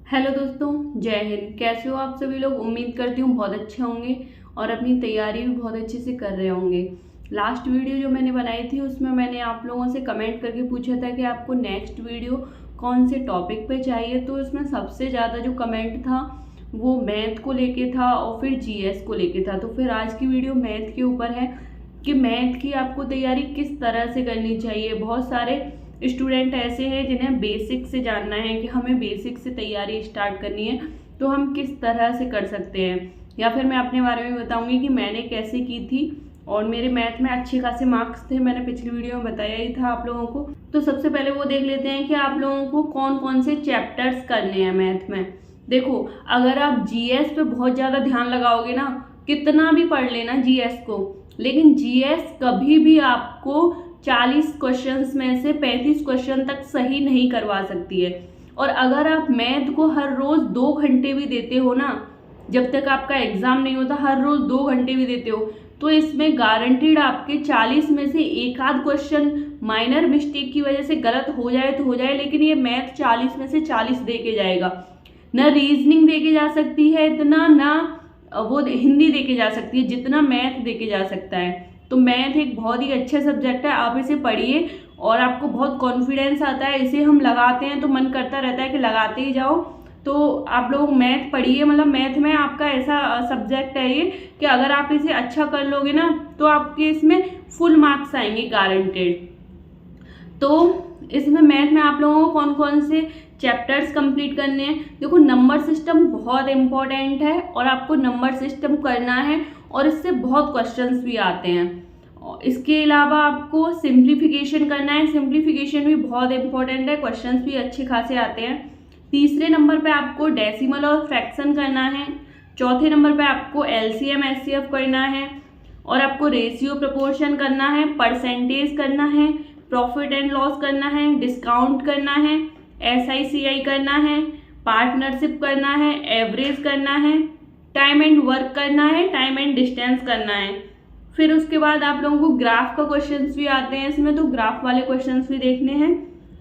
Hello दोस्तों, जय हिंद। कैसे हो आप सभी लोग? उम्मीद करती हूँ बहुत अच्छे होंगे और अपनी तैयारी भी बहुत अच्छे से कर रहे होंगे। लास्ट वीडियो जो मैंने बनाई थी उसमें मैंने आप लोगों से कमेंट करके पूछा था कि आपको नेक्स्ट वीडियो कौन से टॉपिक पे चाहिए। तो इसमें सबसे ज़्यादा जो कमेंट था वो मैथ को लेके था और फिर जीएस को लेके था। तो फिर आज की वीडियो मैथ के ऊपर है कि मैथ की आपको तैयारी किस तरह से करनी चाहिए। बहुत सारे स्टूडेंट ऐसे हैं जिन्हें बेसिक से जानना है कि हमें बेसिक से तैयारी स्टार्ट करनी है, तो हम किस तरह से कर सकते हैं। या फिर मैं अपने बारे में बताऊंगी कि मैंने कैसे की थी और मेरे मैथ में अच्छे खासे मार्क्स थे। मैंने पिछली वीडियो में बताया ही था आप लोगों को। तो सबसे पहले वो देख लेते हैं कि आप लोगों को कौन कौन से चैप्टर्स करने हैं मैथ में। देखो, अगर आप जीएस पे बहुत ज़्यादा ध्यान लगाओगे ना, कितना भी पढ़ लेना जीएस को, लेकिन जीएस कभी भी आपको 40 क्वेश्चंस में से 35 क्वेश्चन तक सही नहीं करवा सकती है। और अगर आप मैथ को हर रोज 2 घंटे भी देते हो ना, जब तक आपका एग्जाम नहीं होता हर रोज 2 घंटे भी देते हो, तो इसमें गारंटीड आपके 40 में से एक आध क्वेश्चन माइनर मिस्टेक की वजह से गलत हो जाए तो हो जाए, लेकिन ये मैथ 40 में से 40 दे के जाएगा। ना रीजनिंग दे के जा सकती है इतना, ना वो हिंदी दे के जा सकती है जितना मैथ दे के जा सकता है। तो मैथ एक बहुत ही अच्छा सब्जेक्ट है, आप इसे पढ़िए और आपको बहुत कॉन्फिडेंस आता है। इसे हम लगाते हैं तो मन करता रहता है कि लगाते ही जाओ। तो आप लोग मैथ पढ़िए, मतलब मैथ में आपका ऐसा सब्जेक्ट है ये कि अगर आप इसे अच्छा कर लोगे ना तो आपके इसमें फुल मार्क्स आएंगे गारंटेड। तो इसमें मैथ में आप लोगों को कौन कौन से चैप्टर्स कंप्लीट करने हैं। देखो, नंबर सिस्टम बहुत इम्पोर्टेंट है और आपको नंबर सिस्टम करना है और इससे बहुत क्वेश्चंस भी आते हैं। और इसके अलावा आपको सिंप्लीफिकेशन करना है, सिंप्लीफिकेशन भी बहुत इंपॉर्टेंट है, क्वेश्चंस भी अच्छे खासे आते हैं। तीसरे नंबर पे आपको डेसिमल और फ्रैक्शन करना है। चौथे नंबर पे आपको एलसीएम एचसीएफ करना है और आपको रेशियो प्रोपोर्शन करना है, परसेंटेज करना है, प्रॉफिट एंड लॉस करना है, डिस्काउंट करना है, एसआईसीआई करना है, पार्टनरशिप करना है, एवरेज करना है, टाइम एंड वर्क करना है, टाइम एंड डिस्टेंस करना है। फिर उसके बाद आप लोगों को ग्राफ का क्वेश्चंस भी आते हैं इसमें, तो ग्राफ वाले क्वेश्चंस भी देखने हैं।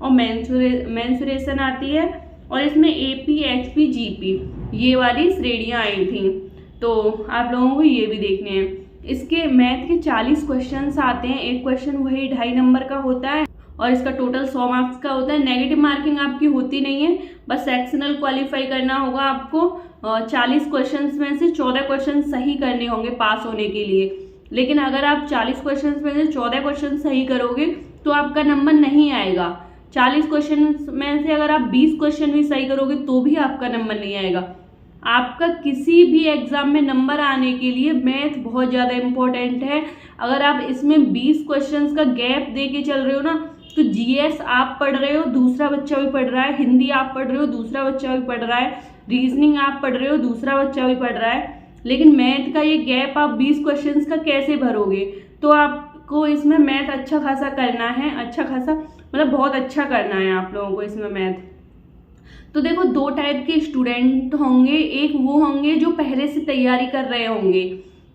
और मेंसुरेशन आती है और इसमें एपी एचपी जीपी ये वाली श्रेणियाँ आई थी, तो आप लोगों को ये भी देखने हैं। इसके मैथ के 40 क्वेश्चंस आते हैं, एक क्वेश्चन वही 2.5 नंबर का होता है और इसका टोटल 100 मार्क्स का होता है। नेगेटिव मार्किंग आपकी होती नहीं है, बस सेक्शनल क्वालिफाई करना होगा आपको। 40 क्वेश्चंस में से 14 क्वेश्चन सही करने होंगे पास होने के लिए। लेकिन अगर आप 40 क्वेश्चंस में से 14 क्वेश्चन सही करोगे तो आपका नंबर नहीं आएगा। 40 क्वेश्चन में से अगर आप 20 क्वेश्चन भी सही करोगे तो भी आपका नंबर नहीं आएगा। आपका किसी भी एग्जाम में नंबर आने के लिए मैथ बहुत ज़्यादा इम्पोर्टेंट है। अगर आप इसमें 20 क्वेश्चंस का गैप दे के चल रहे हो ना, तो जीएस आप पढ़ रहे हो, दूसरा बच्चा भी पढ़ रहा है, हिंदी आप पढ़ रहे हो, दूसरा बच्चा भी पढ़ रहा है, रीजनिंग आप पढ़ रहे हो, दूसरा बच्चा भी पढ़ रहा है, लेकिन मैथ का ये गैप आप 20 क्वेश्चंस का कैसे भरोगे। तो आपको इसमें मैथ अच्छा खासा करना है, अच्छा खासा मतलब बहुत अच्छा करना है आप लोगों को इसमें मैथ। तो देखो, 2 टाइप के स्टूडेंट होंगे। एक वो होंगे जो पहले से तैयारी कर रहे होंगे,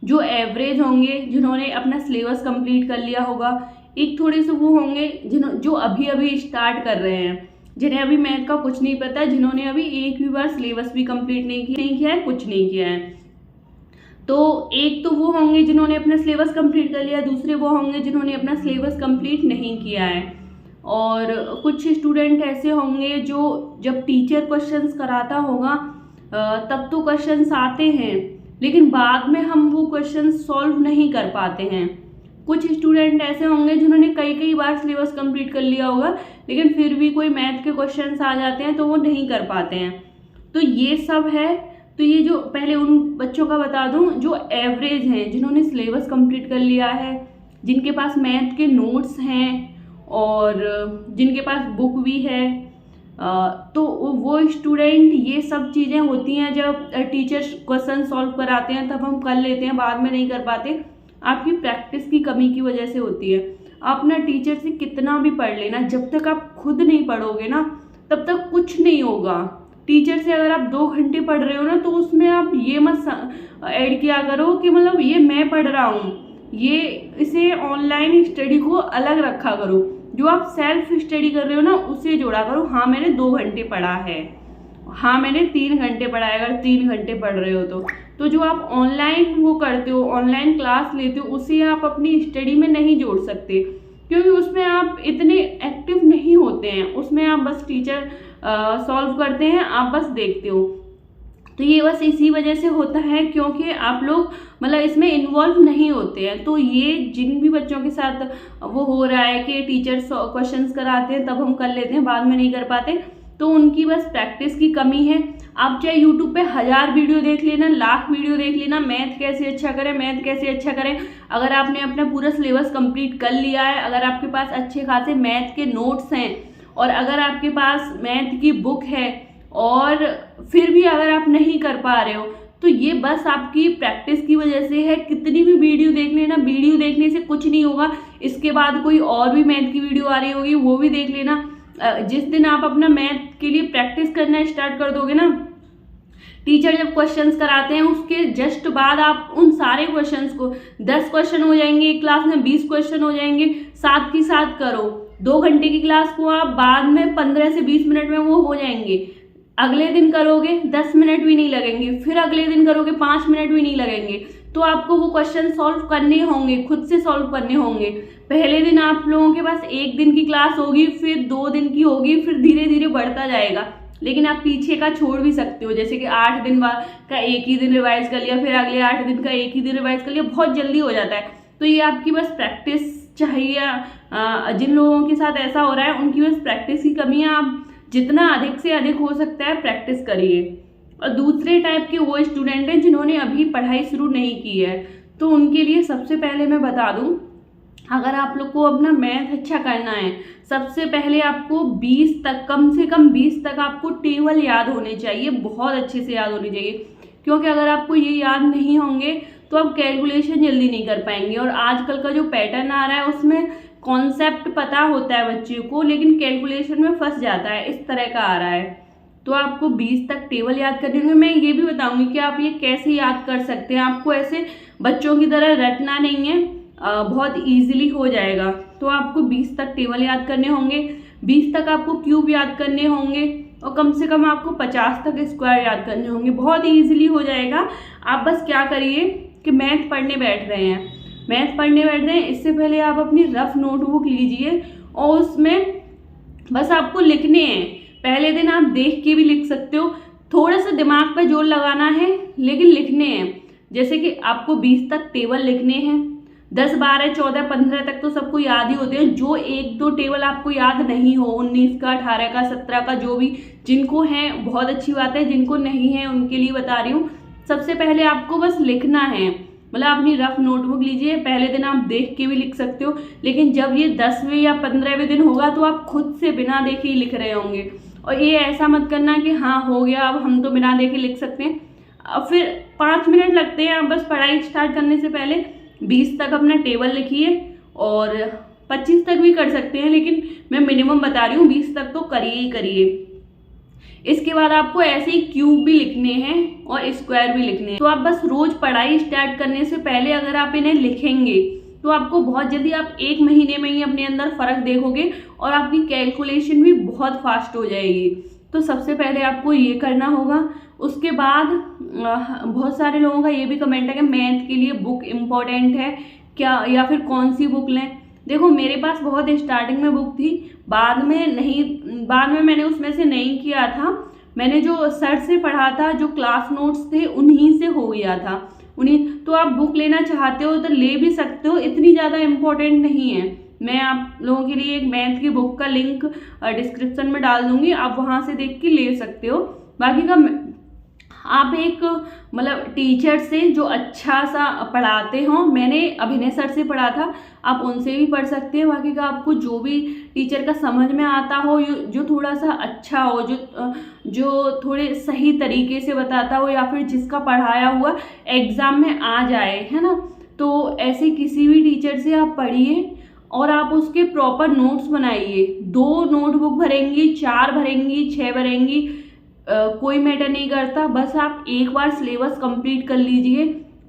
जो एवरेज होंगे, जिन्होंने अपना सिलेबस कंप्लीट कर लिया होगा। एक थोड़े से वो होंगे जो अभी अभी स्टार्ट कर रहे हैं, जिन्हें अभी मैथ का कुछ नहीं पता, जिन्होंने अभी एक भी बार सिलेबस भी कंप्लीट नहीं किया है, कुछ नहीं किया है। तो एक तो वो होंगे जिन्होंने अपना सिलेबस कंप्लीट कर लिया, दूसरे वो होंगे जिन्होंने अपना सिलेबस कंप्लीट नहीं किया है। और कुछ स्टूडेंट ऐसे होंगे जो जब टीचर क्वेश्चंस कराता होगा तब तो क्वेश्चंस आते हैं, लेकिन बाद में हम वो क्वेश्चंस सॉल्व नहीं कर पाते हैं। कुछ स्टूडेंट ऐसे होंगे जिन्होंने कई बार सिलेबस कंप्लीट कर लिया होगा, लेकिन फिर भी कोई मैथ के क्वेश्चंस आ जाते हैं तो वो नहीं कर पाते हैं। तो ये सब है। तो ये जो पहले उन बच्चों का बता दूं जो एवरेज हैं, जिन्होंने सिलेबस कंप्लीट कर लिया है, जिनके पास मैथ के नोट्स हैं और जिनके पास बुक भी है। तो वो स्टूडेंट, ये सब चीज़ें होती हैं जब टीचर्स क्वेश्चन सॉल्व कराते हैं तब हम कर लेते हैं, बाद में नहीं कर पाते। आपकी प्रैक्टिस की कमी की वजह से होती है। आप ना टीचर से कितना भी पढ़ लेना, जब तक आप खुद नहीं पढ़ोगे ना तब तक कुछ नहीं होगा। टीचर से अगर आप 2 घंटे पढ़ रहे हो ना, तो उसमें आप ये मत ऐड किया करो कि मतलब ये मैं पढ़ रहा हूँ, ये इसे ऑनलाइन स्टडी को अलग रखा करो। जो आप सेल्फ स्टडी कर रहे हो ना उसे जोड़ा करो, हाँ मैंने 2 घंटे पढ़ा है। हाँ मैंने 3 घंटे पढ़ा है, अगर 3 घंटे पढ़ रहे हो तो जो आप ऑनलाइन वो करते हो, ऑनलाइन क्लास लेते हो, उसे आप अपनी स्टडी में नहीं जोड़ सकते, क्योंकि उसमें आप इतने एक्टिव नहीं होते हैं। उसमें आप बस टीचर सॉल्व करते हैं, आप बस देखते हो। तो ये बस इसी वजह से होता है क्योंकि आप लोग मतलब इसमें इन्वॉल्व नहीं होते हैं। तो ये जिन भी बच्चों के साथ वो हो रहा है कि टीचर क्वेश्चंस कराते हैं तब हम कर लेते हैं, बाद में नहीं कर पाते, तो उनकी बस प्रैक्टिस की कमी है। आप चाहे यूट्यूब पे 1000 वीडियो देख लेना, लाख वीडियो देख लेना, मैथ कैसे अच्छा करें, मैथ कैसे अच्छा करें, अगर आपने अपना पूरा सिलेबस कंप्लीट कर लिया है, अगर आपके पास अच्छे खासे मैथ के नोट्स हैं और अगर आपके पास मैथ की बुक है और फिर भी अगर आप नहीं कर पा रहे हो, तो ये बस आपकी प्रैक्टिस की वजह से है। कितनी भी वीडियो देख लेना, वीडियो देखने से कुछ नहीं होगा। इसके बाद कोई और भी मैथ की वीडियो आ रही होगी, वो भी देख लेना। जिस दिन आप अपना मैथ के लिए प्रैक्टिस करना स्टार्ट कर दोगे ना, टीचर जब क्वेश्चंस कराते हैं उसके जस्ट बाद आप उन सारे क्वेश्चंस को, 10 क्वेश्चन हो जाएंगे एक क्लास में, 20 क्वेश्चन हो जाएंगे, साथ की साथ करो। 2 घंटे की क्लास को आप बाद में 15 से 20 मिनट में वो हो जाएंगे। अगले दिन करोगे 10 मिनट भी नहीं लगेंगे, फिर अगले दिन करोगे 5 मिनट भी नहीं लगेंगे। तो आपको वो क्वेश्चन सॉल्व करने होंगे, खुद से सॉल्व करने होंगे। पहले दिन आप लोगों के पास 1 दिन की क्लास होगी, फिर 2 दिन की होगी, फिर धीरे धीरे बढ़ता जाएगा। लेकिन आप पीछे का छोड़ भी सकते हो, जैसे कि 8 दिन का एक ही दिन रिवाइज कर लिया, फिर अगले 8 दिन का एक ही दिन रिवाइज कर लिया, बहुत जल्दी हो जाता है। तो ये आपकी बस प्रैक्टिस चाहिए। जिन लोगों के साथ ऐसा हो रहा है उनकी बस प्रैक्टिस की कमी है। आप जितना अधिक से अधिक हो सकता है प्रैक्टिस करिए। और दूसरे टाइप के वो स्टूडेंट हैं जिन्होंने अभी पढ़ाई शुरू नहीं की है, तो उनके लिए सबसे पहले मैं बता दूं, अगर आप लोग को अपना मैथ अच्छा करना है, सबसे पहले आपको 20 तक, कम से कम 20 तक आपको टेबल याद होने चाहिए, बहुत अच्छे से याद होने चाहिए। क्योंकि अगर आपको ये याद नहीं होंगे तो आप कैलकुलेशन जल्दी नहीं कर पाएंगे। और आजकल का जो पैटर्न आ रहा है उसमें कॉन्सेप्ट पता होता है बच्चे को, लेकिन कैलकुलेशन में फंस जाता है, इस तरह का आ रहा है। तो आपको 20 तक टेबल याद करने होंगे। मैं ये भी बताऊंगी कि आप ये कैसे याद कर सकते हैं। आपको ऐसे बच्चों की तरह रटना नहीं है, बहुत इजीली हो जाएगा। तो आपको 20 तक टेबल याद करने होंगे, 20 तक आपको क्यूब याद करने होंगे, और कम से कम आपको 50 तक स्क्वायर याद करने होंगे। बहुत इजीली हो जाएगा। आप बस क्या करिए कि मैथ पढ़ने बैठ रहे हैं, इससे पहले आप अपनी रफ नोटबुक लीजिए और उसमें बस आपको लिखने हैं। पहले दिन आप देख के भी लिख सकते हो, थोड़ा सा दिमाग पर जोर लगाना है, लेकिन लिखने हैं। जैसे कि आपको 20 तक टेबल लिखने हैं, 10, 12, 14, 15 तक तो सबको याद ही होते हैं। जो 1-2 टेबल आपको याद नहीं हो, 19 का, 18 का, 17 का, जो भी जिनको है बहुत अच्छी बात है, जिनको नहीं है उनके लिए बता रही हूँ। सबसे पहले आपको बस लिखना है, मतलब अपनी रफ नोटबुक लीजिए। पहले दिन आप देख के भी लिख सकते हो, लेकिन जब ये 10वें या 15वें दिन होगा तो आप खुद से बिना देखे ही लिख रहे होंगे। और ये ऐसा मत करना कि हाँ हो गया, अब हम तो बिना देखे लिख सकते हैं। अब फिर 5 मिनट लगते हैं। आप बस पढ़ाई स्टार्ट करने से पहले 20 तक अपना टेबल लिखिए, और 25 तक भी कर सकते हैं, लेकिन मैं मिनिमम बता रही हूँ 20 तक तो करिए ही करिए। इसके बाद आपको ऐसे ही क्यूब भी लिखने हैं और स्क्वायर भी लिखने हैं। तो आप बस रोज पढ़ाई स्टार्ट करने से पहले अगर आप इन्हें लिखेंगे तो आपको बहुत जल्दी, आप 1 महीने में ही अपने अंदर फर्क देखोगे और आपकी कैलकुलेशन भी बहुत फास्ट हो जाएगी। तो सबसे पहले आपको ये करना होगा। उसके बाद बहुत सारे लोगों का ये भी कमेंट है कि मैथ के लिए बुक इम्पोर्टेंट है क्या, या फिर कौन सी बुक लें। देखो मेरे पास बहुत स्टार्टिंग में बुक थी, बाद में मैंने उसमें से नहीं किया था। मैंने जो सर से पढ़ा था, जो क्लास नोट्स थे, उन्हीं से हो गया था। तो आप बुक लेना चाहते हो तो ले भी सकते हो, इतनी ज़्यादा इम्पोर्टेंट नहीं है। मैं आप लोगों के लिए एक मैथ की बुक का लिंक डिस्क्रिप्शन में डाल दूंगी, आप वहाँ से देख के ले सकते हो। बाकी का आप एक मतलब टीचर से जो अच्छा सा पढ़ाते हो, मैंने अभिनय सर से पढ़ा था, आप उनसे भी पढ़ सकते हैं। बाकी का आपको जो भी टीचर का समझ में आता हो, जो थोड़ा सा अच्छा हो, जो थोड़े सही तरीके से बताता हो, या फिर जिसका पढ़ाया हुआ एग्ज़ाम में आ जाए, है ना, तो ऐसे किसी भी टीचर से आप पढ़िए और आप उसके प्रॉपर नोट्स बनाइए। 2 नोटबुक भरेंगी, 4 भरेंगी, 6 भरेंगी, कोई मैटर नहीं करता। बस आप एक बार सिलेबस कंप्लीट कर लीजिए,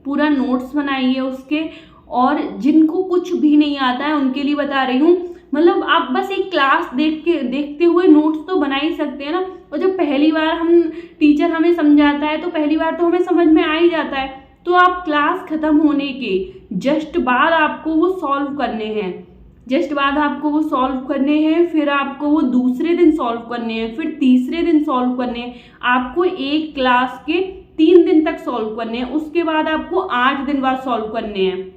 पूरा नोट्स बनाइए उसके। और जिनको कुछ भी नहीं आता है उनके लिए बता रही हूँ, मतलब आप बस एक क्लास देखते हुए नोट्स तो बना ही सकते हैं ना। और जब पहली बार हम टीचर हमें समझाता है तो पहली बार तो हमें समझ में आ ही जाता है। तो आप क्लास खत्म होने के जस्ट बाद आपको वो सॉल्व करने हैं, फिर आपको वो दूसरे दिन सॉल्व करने हैं, फिर तीसरे दिन सॉल्व करने हैं, आपको एक क्लास के 3 दिन तक सॉल्व करने हैं, उसके बाद आपको 8 दिन बाद सॉल्व करने हैं।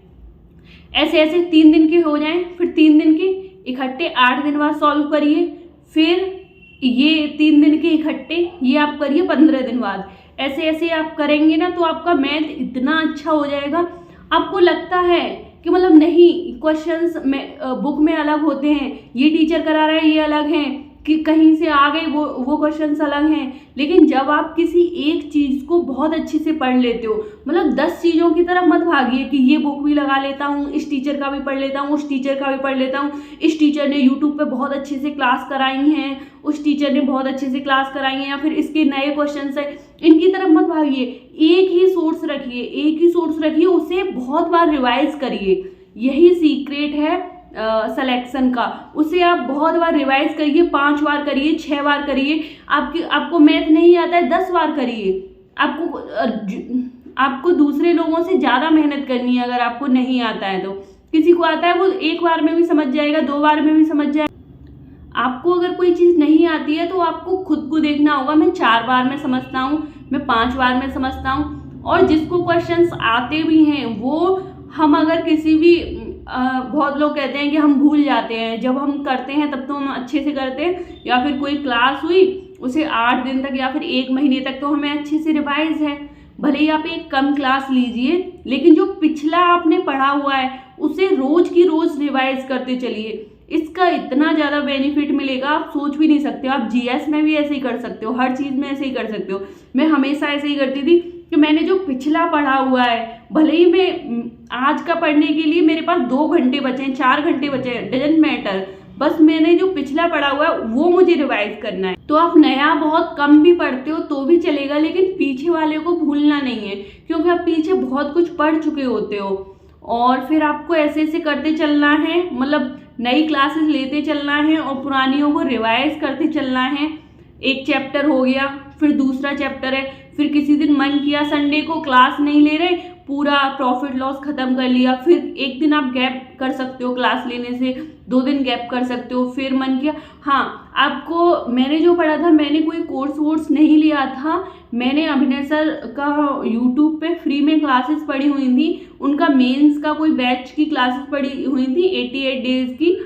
ऐसे ऐसे 3 दिन के हो जाएं, फिर 3 दिन के इकट्ठे 8 दिन बाद सॉल्व करिए, फिर ये 3 दिन के इकट्ठे ये आप करिए 15 दिन बाद। ऐसे ऐसे आप करेंगे ना तो आपका मैथ इतना अच्छा हो जाएगा। आपको लगता है कि मतलब नहीं क्वेश्चंस में बुक में अलग होते हैं, ये टीचर करा रहा है ये अलग हैं, कि कहीं से आ गए वो क्वेश्चंस अलग हैं, लेकिन जब आप किसी एक चीज़ को बहुत अच्छे से पढ़ लेते हो, मतलब 10 चीज़ों की तरफ मत भागिए कि ये बुक भी लगा लेता हूँ, इस टीचर का भी पढ़ लेता हूँ, उस टीचर का भी पढ़ लेता हूँ, इस टीचर ने यूट्यूब पे बहुत अच्छे से क्लास कराई हैं, उस टीचर ने बहुत अच्छे से क्लास कराई है, या फिर इसके नए क्वेश्चन है, इनकी तरफ मत भागिए। एक ही सोर्स रखिए, उसे बहुत बार रिवाइज करिए। यही सीक्रेट है सिलेक्शन का। उसे आप बहुत बार रिवाइज करिए, 5 बार करिए, 6 बार करिए। आपको मैथ नहीं आता है 10 बार करिए। आपको दूसरे लोगों से ज़्यादा मेहनत करनी है अगर आपको नहीं आता है तो। किसी को आता है वो 1 बार में भी समझ जाएगा, 2 बार में भी समझ जाएगा। आपको अगर कोई चीज़ नहीं आती है तो आपको खुद को देखना होगा, मैं 4 बार में समझता हूँ, मैं 5 बार में समझता हूँ। और जिसको क्वेश्चंस आते भी हैं वो हम अगर किसी भी बहुत लोग कहते हैं कि हम भूल जाते हैं, जब हम करते हैं तब तो हम अच्छे से करते हैं, या फिर कोई क्लास हुई उसे 8 दिन तक या फिर 1 महीने तक तो हमें अच्छे से रिवाइज है। भले ही आप एक कम क्लास लीजिए, लेकिन जो पिछला आपने पढ़ा हुआ है उसे रोज की रोज रिवाइज करते चलिए। इसका इतना ज़्यादा बेनिफिट मिलेगा आप सोच भी नहीं सकते। आप जीएस में भी ऐसे ही कर सकते हो, हर चीज़ में ऐसे ही कर सकते हो। मैं हमेशा ऐसे ही करती थी कि मैंने जो पिछला पढ़ा हुआ है, भले ही मैं आज का पढ़ने के लिए मेरे पास 2 घंटे बचे हैं, 4 घंटे बचे हैं, डजंट मैटर, बस मैंने जो पिछला पढ़ा हुआ है वो मुझे रिवाइज करना है। तो आप नया बहुत कम भी पढ़ते हो तो भी चलेगा, लेकिन पीछे वाले को भूलना नहीं है, क्योंकि आप पीछे बहुत कुछ पढ़ चुके होते हो। और फिर आपको ऐसे ऐसे करते चलना है, मतलब नई क्लासेस लेते चलना है और पुरानियों को रिवाइज करते चलना है। एक चैप्टर हो गया, फिर दूसरा चैप्टर है, फिर किसी दिन मन किया संडे को क्लास नहीं ले रहे, पूरा प्रॉफिट लॉस खत्म कर लिया, फिर एक दिन आप गैप कर सकते हो क्लास लेने से, 2 दिन गैप कर सकते हो, फिर मन किया। हाँ, आपको मैंने जो पढ़ा था, मैंने कोई कोर्स वोर्स नहीं लिया था, मैंने अभिनय सर का यूट्यूब पे फ्री में क्लासेस पढ़ी हुई थी। उनका मेंस का कोई बैच की क्लासेस पढ़ी हुई थी 88 डेज की,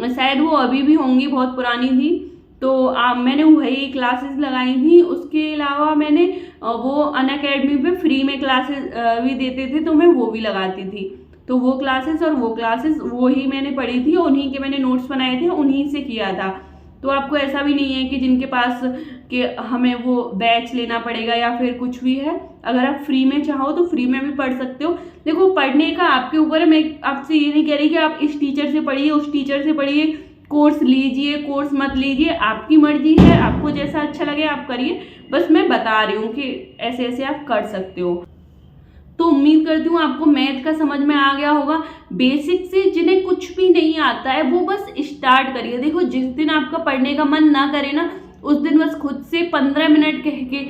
शायद वो अभी भी होंगी, बहुत पुरानी थी। तो मैंने वही क्लासेस लगाई थी। उसके अलावा मैंने वो अनअकैडमी पे फ्री में क्लासेस भी देते थे, तो मैं वो भी लगाती थी। तो वो क्लासेस और वो क्लासेस वही मैंने पढ़ी थी, उन्हीं के मैंने नोट्स बनाए थे, उन्हीं से किया था। तो आपको ऐसा भी नहीं है कि जिनके पास कि हमें वो बैच लेना पड़ेगा या फिर कुछ भी है। अगर आप फ्री में चाहो तो फ्री में भी पढ़ सकते हो। देखो, पढ़ने का आपके ऊपर है। मैं आपसे ये नहीं कह रही कि आप इस टीचर से पढ़िए, उस टीचर से पढ़िए, कोर्स लीजिए, कोर्स मत लीजिए, आपकी मर्जी है, आपको जैसा अच्छा लगे आप करिए। बस मैं बता रही हूँ कि ऐसे ऐसे आप कर सकते हो। तो उम्मीद करती हूँ आपको मैथ का समझ में आ गया होगा। बेसिक से जिन्हें कुछ भी नहीं आता है वो बस स्टार्ट करिए। देखो, जिस दिन आपका पढ़ने का मन ना करे ना, उस दिन बस खुद से 15 मिनट कह के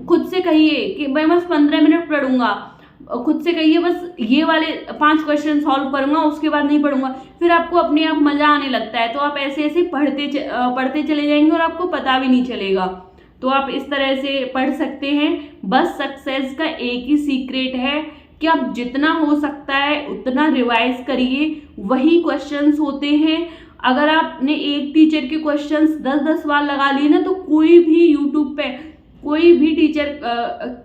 खुद से कहिए कि मैं बस 15 मिनट पढ़ूंगा। खुद से कहिए बस ये वाले 5 क्वेश्चन सॉल्व करूंगा, उसके बाद नहीं पढ़ूंगा। फिर आपको अपने आप मजा आने लगता है, तो आप ऐसे ऐसे पढ़ते चले जाएंगे और आपको पता भी नहीं चलेगा। तो आप इस तरह से पढ़ सकते हैं। बस सक्सेस का एक ही सीक्रेट है कि आप जितना हो सकता है उतना रिवाइज करिए। वही क्वेश्चंस होते हैं। अगर आपने एक टीचर के क्वेश्चंस 10-10 बार लगा लिए ना, तो कोई भी यूट्यूब पे कोई भी टीचर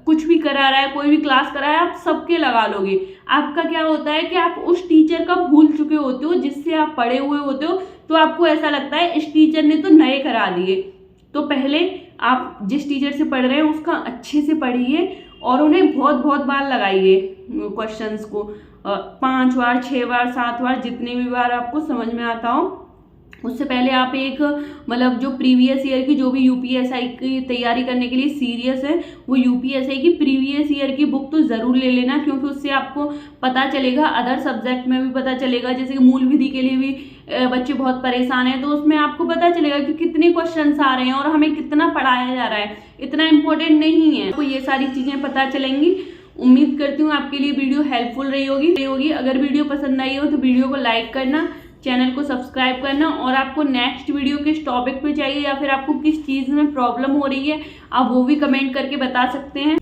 कुछ भी करा रहा है, कोई भी क्लास करा है, आप सबके लगा लोगे। आपका क्या होता है कि आप उस टीचर का भूल चुके होते हो जिससे आप पढ़े हुए होते हो, तो आपको ऐसा लगता है इस टीचर ने तो नए करा दिए। तो पहले आप जिस टीचर से पढ़ रहे हैं उसका अच्छे से पढ़िए और उन्हें बहुत बहुत बार लगाइए क्वेश्चंस को, 5 बार, 6 बार, 7 बार, जितनी भी बार आपको समझ में आता हो। उससे पहले आप एक मतलब जो प्रीवियस ईयर की, जो भी यूपीएसआई की तैयारी करने के लिए सीरियस है, वो यूपीएसआई की प्रीवियस ईयर की बुक तो ज़रूर ले लेना, क्योंकि उससे आपको पता चलेगा, अदर सब्जेक्ट में भी पता चलेगा। जैसे कि मूल विधि के लिए भी बच्चे बहुत परेशान हैं, तो उसमें आपको पता चलेगा कि कितने क्वेश्चंस आ रहे हैं और हमें कितना पढ़ाया जा रहा है, इतना इम्पोर्टेंट नहीं है। आपको ये सारी चीज़ें पता चलेंगी। उम्मीद करती हूँ आपके लिए वीडियो हेल्पफुल रही होगी। अगर वीडियो पसंद आई हो तो वीडियो को लाइक करना, चैनल को सब्सक्राइब करना, और आपको नेक्स्ट वीडियो किस टॉपिक पे चाहिए या फिर आपको किस चीज़ में प्रॉब्लम हो रही है आप वो भी कमेंट करके बता सकते हैं।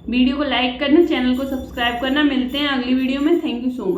वीडियो को लाइक करना, चैनल को सब्सक्राइब करना। मिलते हैं अगली वीडियो में। Thank you so much.